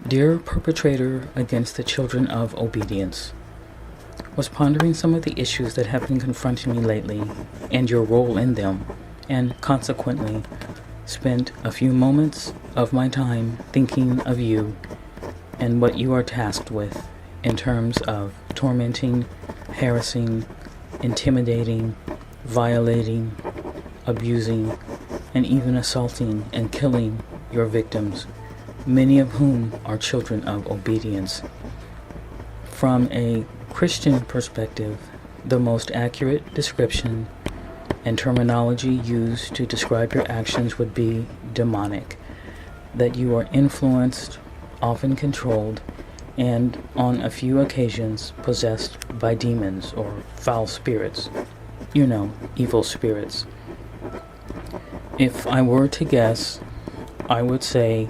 Dear Perpetrator against the children of obedience, was pondering some of the issues that have been confronting me lately and your role in them, and consequently spent a few moments of my time thinking of you and what you are tasked with in terms of tormenting, harassing, intimidating, violating, abusing, and even assaulting and killing your victims, many of whom are children of obedience. From a Christian perspective, the most accurate description and terminology used to describe your actions would be demonic, that you are influenced, often controlled, and on a few occasions possessed by demons or foul spirits. Evil spirits. If I were to guess, I would say,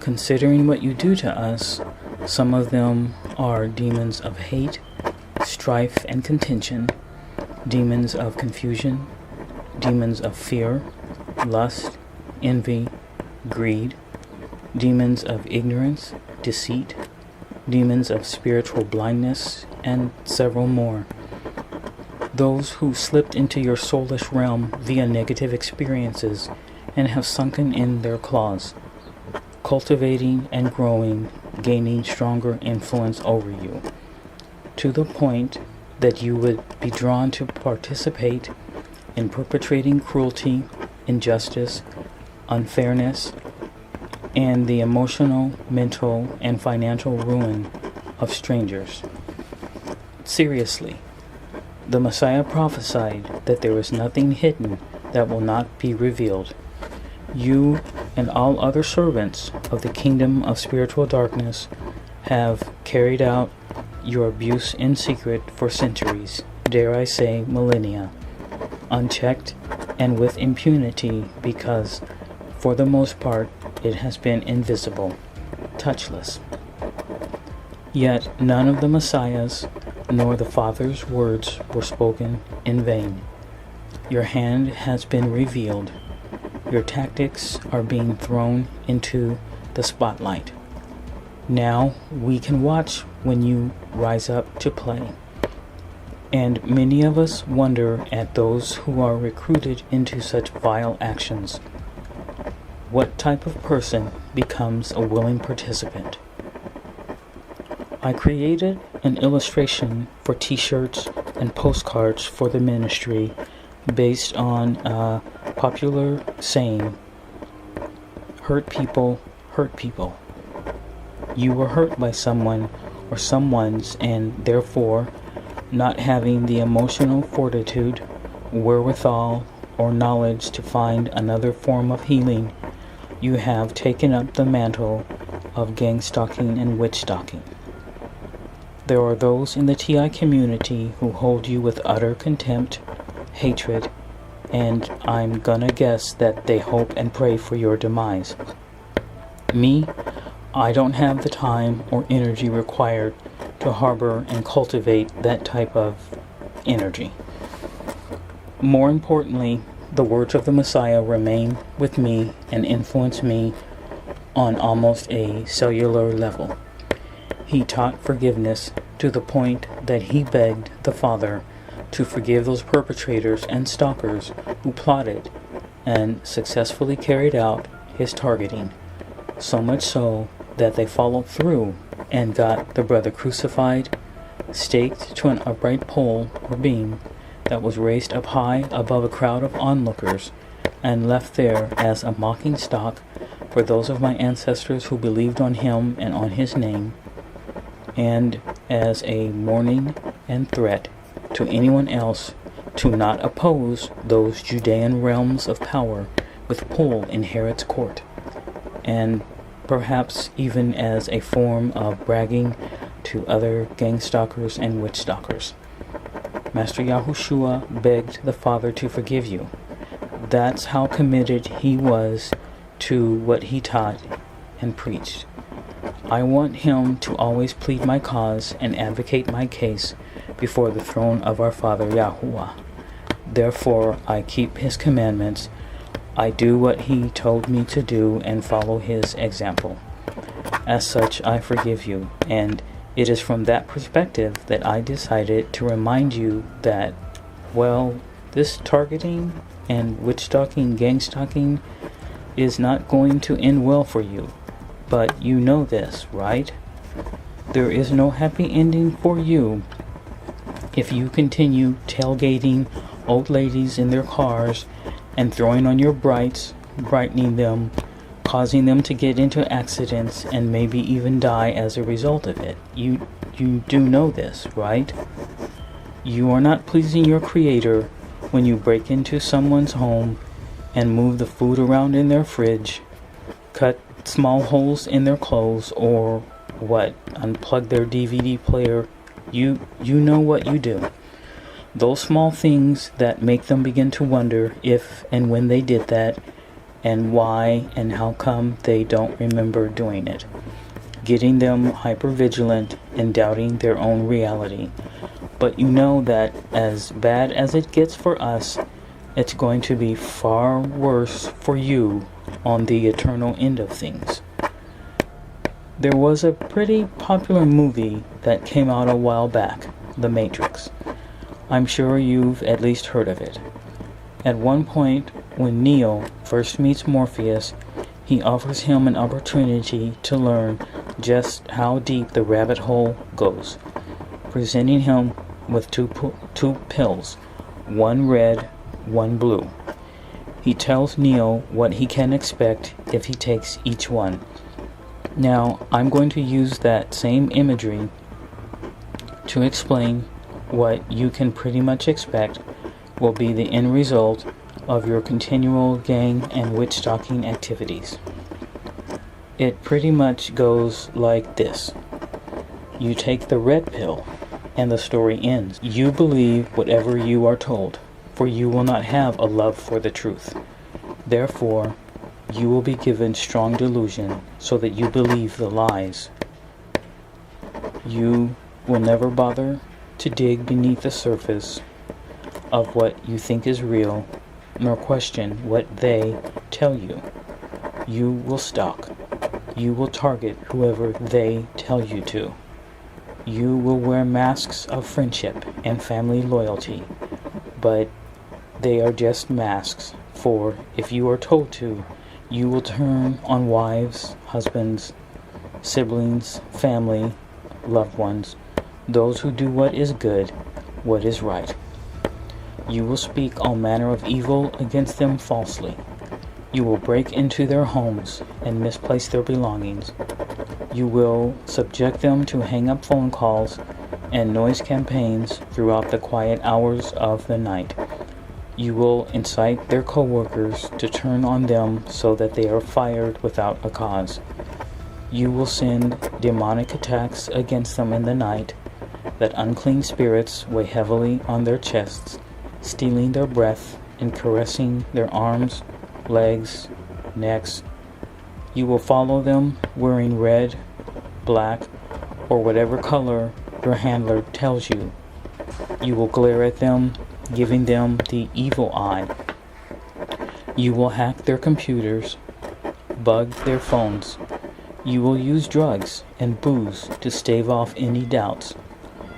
considering what you do to us, some of them are demons of hate, strife and contention, demons of confusion, demons of fear, lust, envy, greed, demons of ignorance, deceit, demons of spiritual blindness, and several more. Those who slipped into your soulish realm via negative experiences and have sunken in their claws, cultivating and growing, gaining stronger influence over you, to the point that you would be drawn to participate in perpetrating cruelty, injustice, unfairness, and the emotional, mental, and financial ruin of strangers. Seriously, the Messiah prophesied that there is nothing hidden that will not be revealed. You and all other servants of the kingdom of spiritual darkness have carried out your abuse in secret for centuries, dare I say millennia, unchecked and with impunity, because, for the most part, it has been invisible, touchless. Yet none of the Messiah's nor the Father's words were spoken in vain. Your hand has been revealed. Your tactics are being thrown into the spotlight. Now we can watch when you rise up to play. And many of us wonder at those who are recruited into such vile actions. What type of person becomes a willing participant? I created an illustration for t-shirts and postcards for the ministry based on a popular saying, hurt people hurt people. You were hurt by someone or someone's, and therefore, not having the emotional fortitude, wherewithal, or knowledge to find another form of healing, you have taken up the mantle of gang-stalking and witch-stalking. There are those in the TI community who hold you with utter contempt, hatred, and I'm gonna guess that they hope and pray for your demise. Me, I don't have the time or energy required to harbor and cultivate that type of energy. More importantly, the words of the Messiah remain with me and influence me on almost a cellular level. He taught forgiveness to the point that he begged the Father to forgive those perpetrators and stalkers who plotted and successfully carried out his targeting, so much so that they followed through and got the brother crucified, staked to an upright pole or beam that was raised up high above a crowd of onlookers, and left there as a mocking stock for those of my ancestors who believed on him and on his name, and as a warning and threat to anyone else to not oppose those Judean realms of power with pull in Herod's court, and perhaps even as a form of bragging to other gang-stalkers and witch-stalkers. Master Yahushua begged the Father to forgive you. That's how committed he was to what he taught and preached. I want him to always plead my cause and advocate my case before the throne of our Father Yahuwah. Therefore, I keep his commandments. I do what he told me to do and follow his example. As such, I forgive you, and it is from that perspective that I decided to remind you that, well, this targeting and witch-stalking, gang-stalking is not going to end well for you. But you know this, right? There is no happy ending for you if you continue tailgating old ladies in their cars and throwing on your brights, brightening them, causing them to get into accidents and maybe even die as a result of it. You do know this, right? You are not pleasing your Creator when you break into someone's home and move the food around in their fridge, cut small holes in their clothes, or unplug their DVD player. You know what you do. Those small things that make them begin to wonder if and when they did that, and why and how come they don't remember doing it. Getting them hypervigilant and doubting their own reality. But you know that as bad as it gets for us, it's going to be far worse for you on the eternal end of things. There was a pretty popular movie that came out a while back, The Matrix. I'm sure you've at least heard of it. At one point, when Neo first meets Morpheus, he offers him an opportunity to learn just how deep the rabbit hole goes, presenting him with two pills, one red, one blue. He tells Neo what he can expect if he takes each one. Now, I'm going to use that same imagery to explain what you can pretty much expect will be the end result of your continual gang and witch-stalking activities. It pretty much goes like this. You take the red pill, and the story ends. You believe whatever you are told, for you will not have a love for the truth. Therefore, you will be given strong delusion so that you believe the lies. You will never bother to dig beneath the surface of what you think is real, nor question what they tell you. You will stalk. You will target whoever they tell you to. You will wear masks of friendship and family loyalty, but they are just masks, for if you are told to, you will turn on wives, husbands, siblings, family, loved ones, those who do what is good, what is right. You will speak all manner of evil against them falsely. You will break into their homes and misplace their belongings. You will subject them to hang-up phone calls and noise campaigns throughout the quiet hours of the night. You will incite their co-workers to turn on them so that they are fired without a cause. You will send demonic attacks against them in the night, that unclean spirits weigh heavily on their chests, stealing their breath and caressing their arms, legs, necks. You will follow them wearing red, black, or whatever color your handler tells you. You will glare at them, giving them the evil eye. You will hack their computers, bug their phones. You will use drugs and booze to stave off any doubts.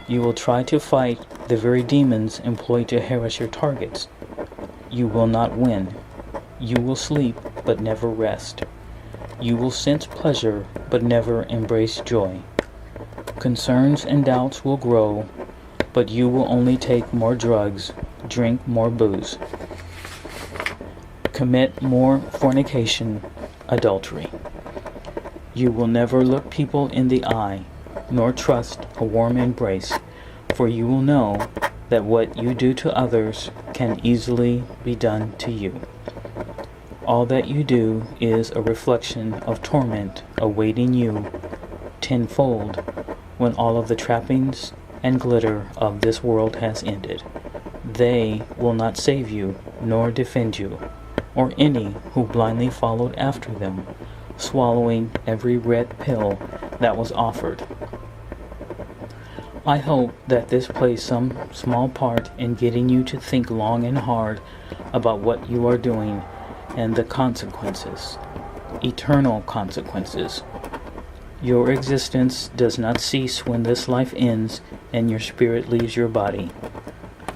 You will try to fight the very demons employed to harass your targets. You will not win. You will sleep but never rest. You will sense pleasure but never embrace joy. Concerns and doubts will grow, but you will only take more drugs, drink more booze, commit more fornication, adultery. You will never look people in the eye, nor trust a warm embrace, for you will know that what you do to others can easily be done to you. All that you do is a reflection of torment awaiting you tenfold when all of the trappings and glitter of this world has ended. They will not save you nor defend you, or any who blindly followed after them, swallowing every red pill that was offered. I hope that this plays some small part in getting you to think long and hard about what you are doing and the consequences, eternal consequences. Your existence does not cease when this life ends and your spirit leaves your body.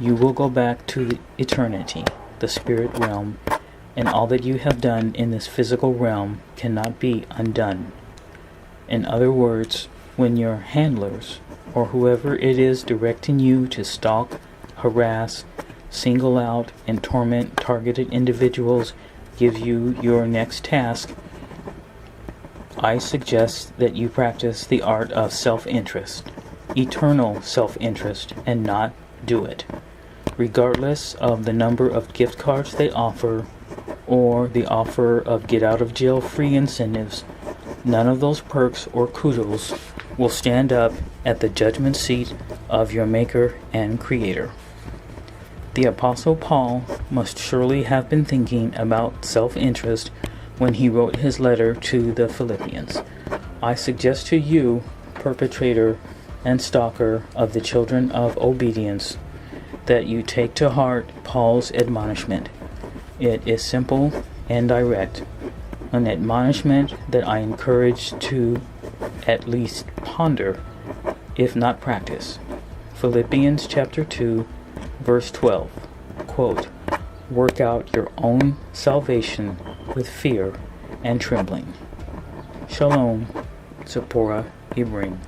You will go back to the eternity, the spirit realm, and all that you have done in this physical realm cannot be undone. In other words, when your handlers, or whoever it is directing you to stalk, harass, single out, and torment targeted individuals, give you your next task, I suggest that you practice the art of self-interest, eternal self-interest, and not do it. Regardless of the number of gift cards they offer or the offer of get-out-of-jail-free incentives, none of those perks or kudos will stand up at the judgment seat of your Maker and Creator. The Apostle Paul must surely have been thinking about self-interest when he wrote his letter to the Philippians. I suggest to you, perpetrator and stalker of the children of obedience, that you take to heart Paul's admonishment. It is simple and direct, an admonishment that I encourage to at least ponder, if not practice. Philippians chapter 2, verse 12, quote, "Work out your own salvation with fear and trembling." Shalom, Zipporah Ibring.